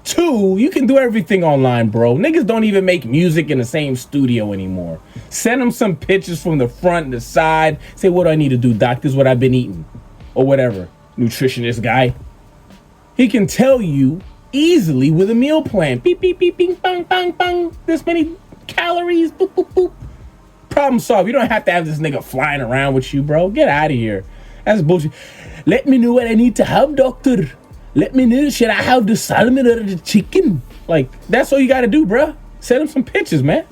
Two, you can do everything online, bro. Niggas don't even make music in the same studio anymore. Send them some pictures from the front and the side. Say, what do I need to do, doc? This is what I've been eating. Or whatever. Nutritionist guy. He can tell you easily with a meal plan. Beep, beep, beep, bing, bang, bang, bang. This many calories. Boop, boop, boop. Problem solved. You don't have to have this nigga flying around with you, bro. Get out of here. That's bullshit. Let me know what I need to have, doctor. Let me know, should I have the salmon or the chicken? Like, that's all you gotta do, bruh. Send him some pictures, man.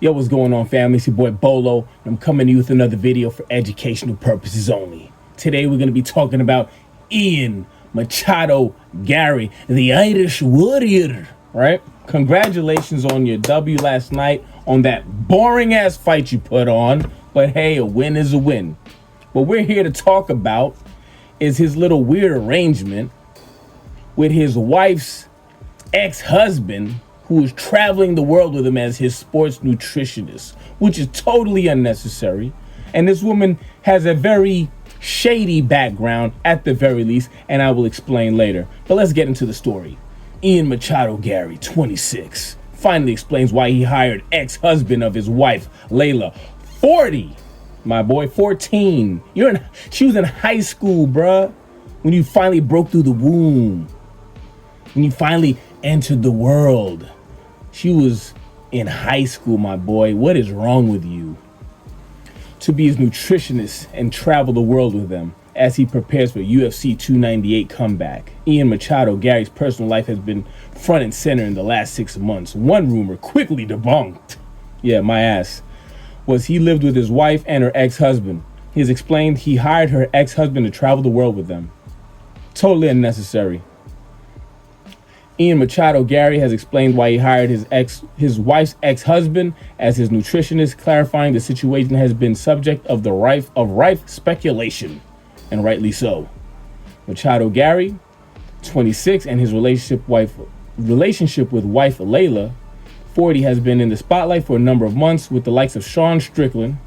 Yo, what's going on, family? It's your boy Bolo, and I'm coming to you with another video for educational purposes only. Today, we're gonna be talking about Ian Machado Gary, the Irish warrior, right? Congratulations on your W last night on that boring-ass fight you put on. But hey, a win is a win. What we're here to talk about is his little weird arrangement with his wife's ex-husband, who is traveling the world with him as his sports nutritionist, which is totally unnecessary. And this woman has a very shady background at the very least, and I will explain later. But let's get into the story. Ian Machado Gary, 26, finally explains why he hired ex-husband of his wife, Layla, 40, my boy, 14. She was in high school, bruh, when you finally broke through the womb. When you finally entered the world. She was in high school, my boy. What is wrong with you? To be his nutritionist and travel the world with them as he prepares for UFC 298 comeback. Ian Machado Gary's personal life has been front and center in the last 6 months. One rumor quickly debunked. Yeah, my ass. Was he lived with his wife and her ex-husband. He has explained he hired her ex-husband to travel the world with them. Totally unnecessary. Ian Machado Gary has explained why he hired his wife's ex-husband as his nutritionist, clarifying the situation has been subject of rife speculation, and rightly so. Machado Gary, 26, and his relationship with wife Layla, 40, has been in the spotlight for a number of months with the likes of Strickland,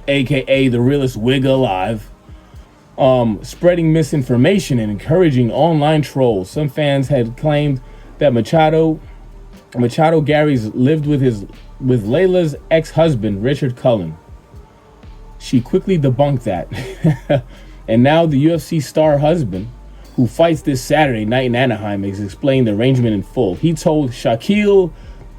aka the realest wig alive, spreading misinformation and encouraging online trolls. Some fans had claimed that Machado Gary's lived with Layla's ex-husband, Richard Cullen. She quickly debunked that. And now the UFC star husband, who fights this Saturday night in Anaheim, has explained the arrangement in full. He told Shaquille,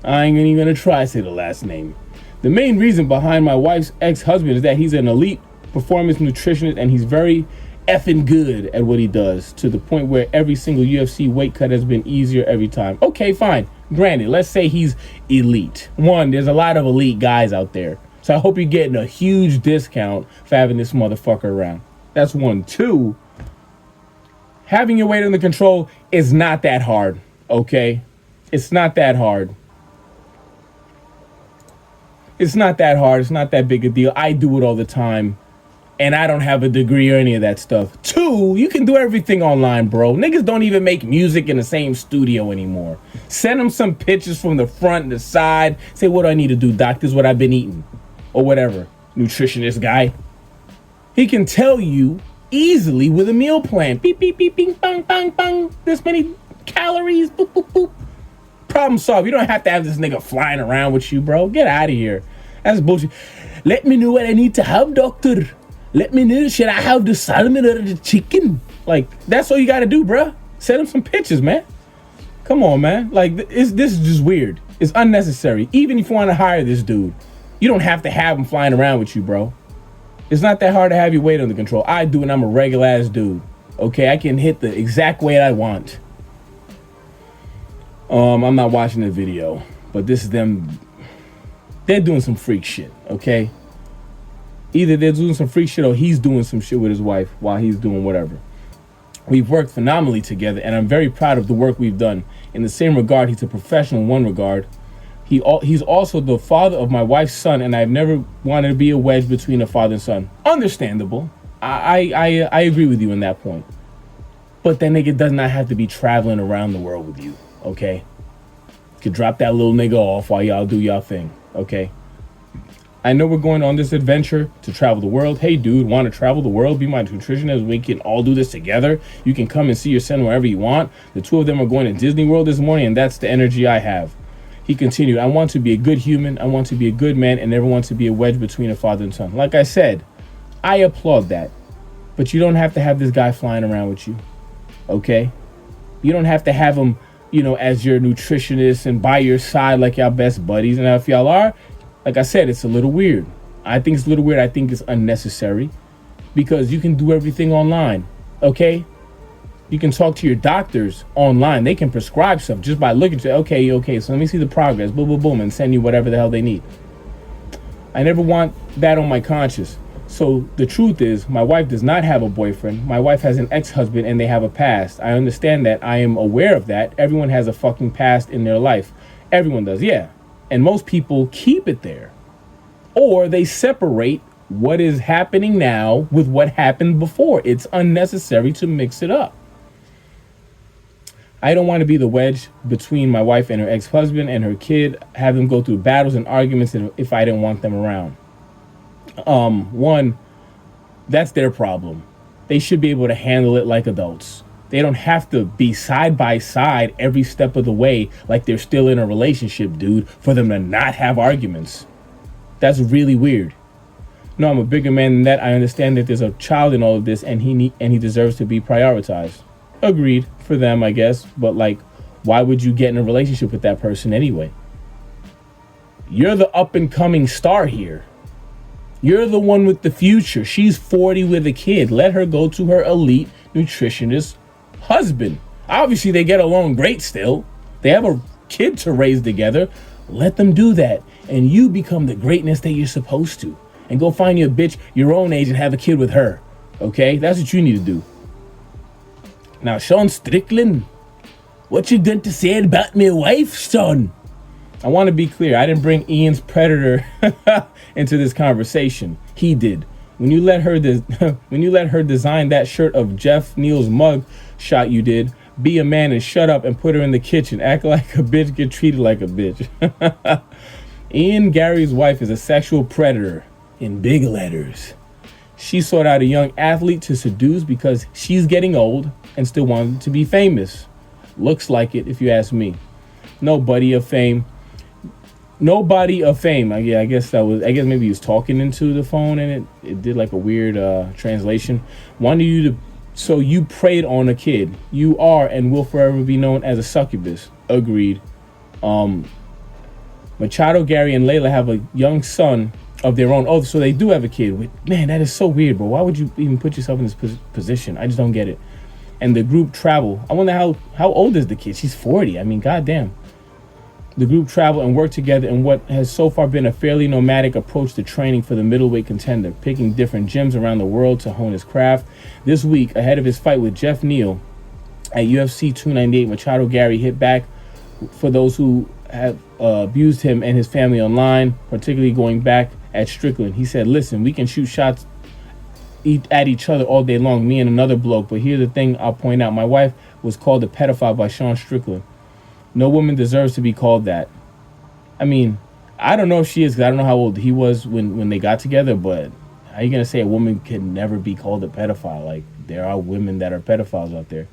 I ain't even gonna try to say the last name, the main reason behind my wife's ex-husband is that he's an elite performance nutritionist and he's very effing good at what he does, to the point where every single UFC weight cut has been easier every time. Okay, fine. Granted, let's say he's elite. One, there's a lot of elite guys out there. So I hope you're getting a huge discount for having this motherfucker around. That's one. Two, having your weight under control is not that hard, okay? It's not that hard. It's not that hard. It's not that big a deal. I do it all the time. And I don't have a degree or any of that stuff. Two, you can do everything online, bro. Niggas don't even make music in the same studio anymore. Send them some pictures from the front and the side. Say, what do I need to do, doc? This is what I've been eating. Or whatever. Nutritionist guy. He can tell you easily with a meal plan. Beep, beep, beep, bing, bang, bang, bang. This many calories. Boop, boop, boop. Problem solved. You don't have to have this nigga flying around with you, bro. Get out of here. That's bullshit. Let me know what I need to have, doctor. Let me know, should I have the salmon or the chicken? Like, that's all you gotta do, bruh. Send him some pictures, man. Come on, man. Like, this is just weird. It's unnecessary. Even if you want to hire this dude, you don't have to have him flying around with you, bro. It's not that hard to have your weight under control. I do, and I'm a regular ass dude. Okay, I can hit the exact weight I want. I'm not watching the video, but this is them. They're doing some freak shit, okay? Either they're doing some freak shit or he's doing some shit with his wife while he's doing whatever. We've worked phenomenally together, and I'm very proud of the work we've done. In the same regard, he's a professional in one regard. He's also the father of my wife's son, and I've never wanted to be a wedge between a father and son. Understandable. I agree with you on that point. But that nigga does not have to be traveling around the world with you, okay? You could drop that little nigga off while y'all do y'all thing, okay? I know we're going on this adventure to travel the world. Hey, dude, want to travel the world? Be my nutritionist. We can all do this together. You can come and see your son wherever you want. The two of them are going to Disney World this morning, and that's the energy I have. He continued, I want to be a good human. I want to be a good man and never want to be a wedge between a father and son. Like I said, I applaud that. But you don't have to have this guy flying around with you. Okay? You don't have to have him, as your nutritionist and by your side like y'all best buddies. And if y'all are, like I said, it's a little weird. I think it's a little weird. I think it's unnecessary because you can do everything online. Okay? You can talk to your doctors online. They can prescribe stuff just by looking to, okay, so let me see the progress, boom, boom, boom, and send you whatever the hell they need. I never want that on my conscience. So the truth is, my wife does not have a boyfriend. My wife has an ex-husband and they have a past. I understand that. I am aware of that. Everyone has a fucking past in their life. Everyone does, yeah. And most people keep it there. Or they separate what is happening now with what happened before. It's unnecessary to mix it up. I don't want to be the wedge between my wife and her ex-husband and her kid, have them go through battles and arguments if I didn't want them around. One, that's their problem. They should be able to handle it like adults. They don't have to be side by side every step of the way like they're still in a relationship, dude, for them to not have arguments. That's really weird. No, I'm a bigger man than that. I understand that there's a child in all of this and he deserves to be prioritized. Agreed for them, I guess. But why would you get in a relationship with that person anyway? You're the up and coming star here. You're the one with the future. She's 40 with a kid. Let her go to her elite nutritionist husband. Obviously, they get along great still. They have a kid to raise together. Let them do that. And you become the greatness that you're supposed to. And go find you a bitch your own age and have a kid with her. Okay? That's what you need to do. Now, Sean Strickland, what you got to say about my wife, son? I want to be clear. I didn't bring Ian's predator into this conversation. He did. When you let her design that shirt of Jeff Neal's mug shot, you did. Be a man and shut up and put her in the kitchen. Act like a bitch, get treated like a bitch. Ian Gary's wife is a sexual predator in big letters. She sought out a young athlete to seduce because she's getting old and still wanted to be famous. Looks like it, if you ask me. Nobody of fame. Yeah, I guess maybe he was talking into the phone and it did like a weird translation. Wanted you to, so you preyed on a kid. You are and will forever be known as a succubus. Agreed. Machado, Gary, and Layla have a young son of their own. Oh, so they do have a kid. Man, that is so weird, bro. Why would you even put yourself in this position? I just don't get it. And the group travel. I wonder how old is the kid? She's 40. I mean, goddamn. The group travel and work together in what has so far been a fairly nomadic approach to training for the middleweight contender, picking different gyms around the world to hone his craft. This week, ahead of his fight with Jeff Neal at UFC 298, Machado Gary hit back for those who have abused him and his family online, particularly going back at Strickland. He said, listen, we can shoot shots at each other all day long, me and another bloke, but here's the thing I'll point out. My wife was called a pedophile by Sean Strickland. No woman deserves to be called that. I mean, I don't know if she is, because I don't know how old he was when they got together, but how are you going to say a woman can never be called a pedophile? Like, there are women that are pedophiles out there.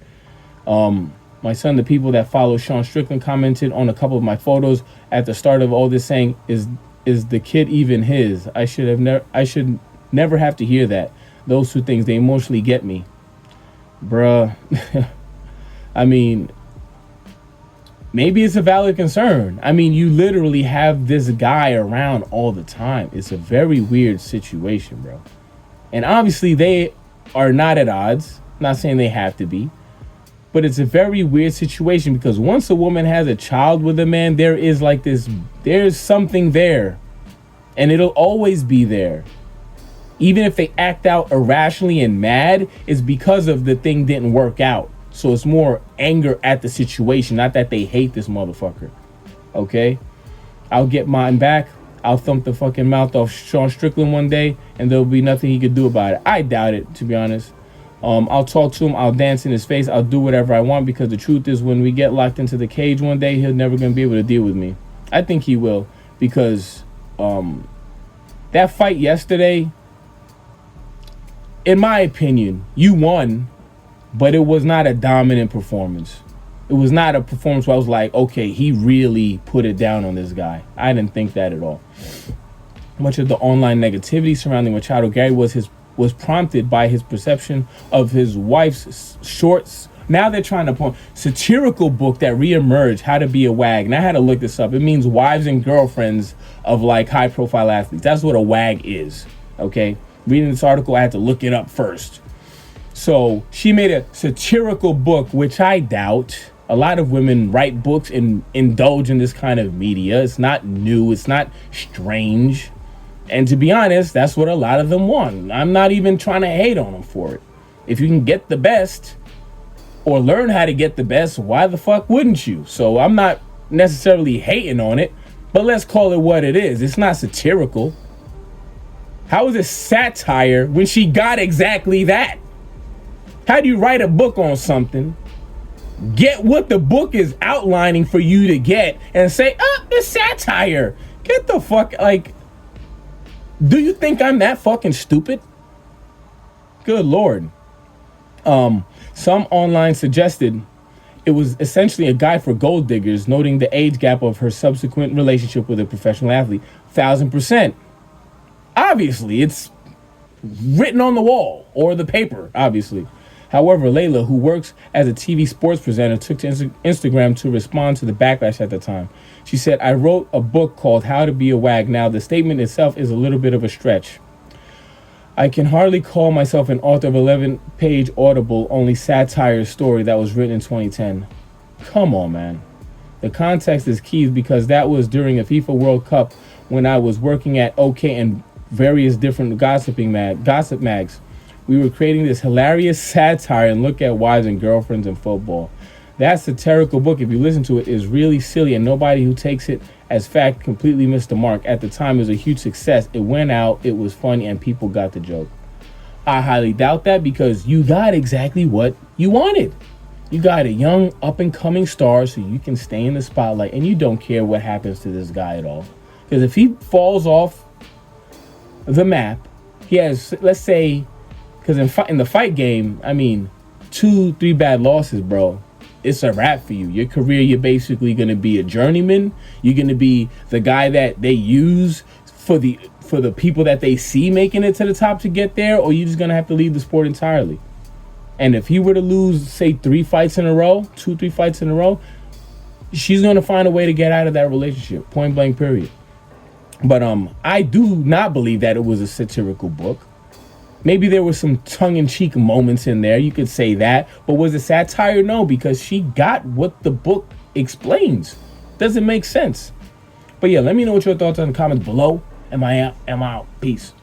My son, the people that follow Sean Strickland, commented on a couple of my photos at the start of all this saying, is the kid even his? I should never have to hear that. Those two things, they emotionally get me. Bruh. I mean, maybe it's a valid concern. I mean, you literally have this guy around all the time. It's a very weird situation, bro. And obviously they are not at odds. I'm not saying they have to be. But it's a very weird situation because once a woman has a child with a man, there is like this, there's something there. And it'll always be there. Even if they act out irrationally and mad, it's because of the thing didn't work out. So it's more anger at the situation, not that they hate this motherfucker. Okay? I'll get mine back. I'll thump the fucking mouth off Sean Strickland one day, and there'll be nothing he could do about it. I doubt it, to be honest. I'll talk to him. I'll dance in his face. I'll do whatever I want, because the truth is, when we get locked into the cage one day, he's never going to be able to deal with me. I think he will, because that fight yesterday, in my opinion, you won, but it was not a dominant performance. It was not a performance where I was like, okay, he really put it down on this guy. I didn't think that at all. Much of the online negativity surrounding Machado Gary was prompted by his perception of his wife's shorts. Now they're trying to point satirical book that reemerged, How to Be a Wag. And I had to look this up. It means wives and girlfriends of like high profile athletes. That's what a wag is. Okay. Reading this article, I had to look it up first. So she made a satirical book, which I doubt. A lot of women write books and indulge in this kind of media. It's not new. It's not strange. And to be honest, that's what a lot of them want. I'm not even trying to hate on them for it. If you can get the best or learn how to get the best, why the fuck wouldn't you? So I'm not necessarily hating on it, but let's call it what it is. It's not satirical. How is it satire when she got exactly that? How do you write a book on something, get what the book is outlining for you to get, and say, oh, it's satire? Get the fuck, like, do you think I'm that fucking stupid? Good Lord. Some online suggested it was essentially a guide for gold diggers, noting the age gap of her subsequent relationship with a professional athlete. 1000%. Obviously, it's written on the wall or the paper, obviously. However, Layla, who works as a TV sports presenter, took to Instagram to respond to the backlash at the time. She said, I wrote a book called How to Be a Wag. Now, the statement itself is a little bit of a stretch. I can hardly call myself an author of 11-page Audible only satire story that was written in 2010. Come on, man. The context is key because that was during a FIFA World Cup when I was working at OK and various different gossip mags. We were creating this hilarious satire and look at wives and girlfriends in football. That satirical book, if you listen to it, is really silly, and nobody who takes it as fact completely missed the mark. At the time, it was a huge success. It went out, it was funny, and people got the joke. I highly doubt that because you got exactly what you wanted. You got a young, up-and-coming star so you can stay in the spotlight, and you don't care what happens to this guy at all. Because if he falls off the map, he has, let's say, because in the fight game, I mean, 2-3 bad losses, bro, it's a wrap for you. Your career, you're basically going to be a journeyman. You're going to be the guy that they use for the people that they see making it to the top to get there, or you're just going to have to leave the sport entirely. And if he were to lose, say, 2-3 fights in a row, she's going to find a way to get out of that relationship, point blank, period. But I do not believe that it was a satirical book. Maybe there were some tongue-in-cheek moments in there. You could say that. But was it satire? No, because she got what the book explains. Doesn't make sense. But yeah, let me know what your thoughts are in the comments below. Am I out? Peace.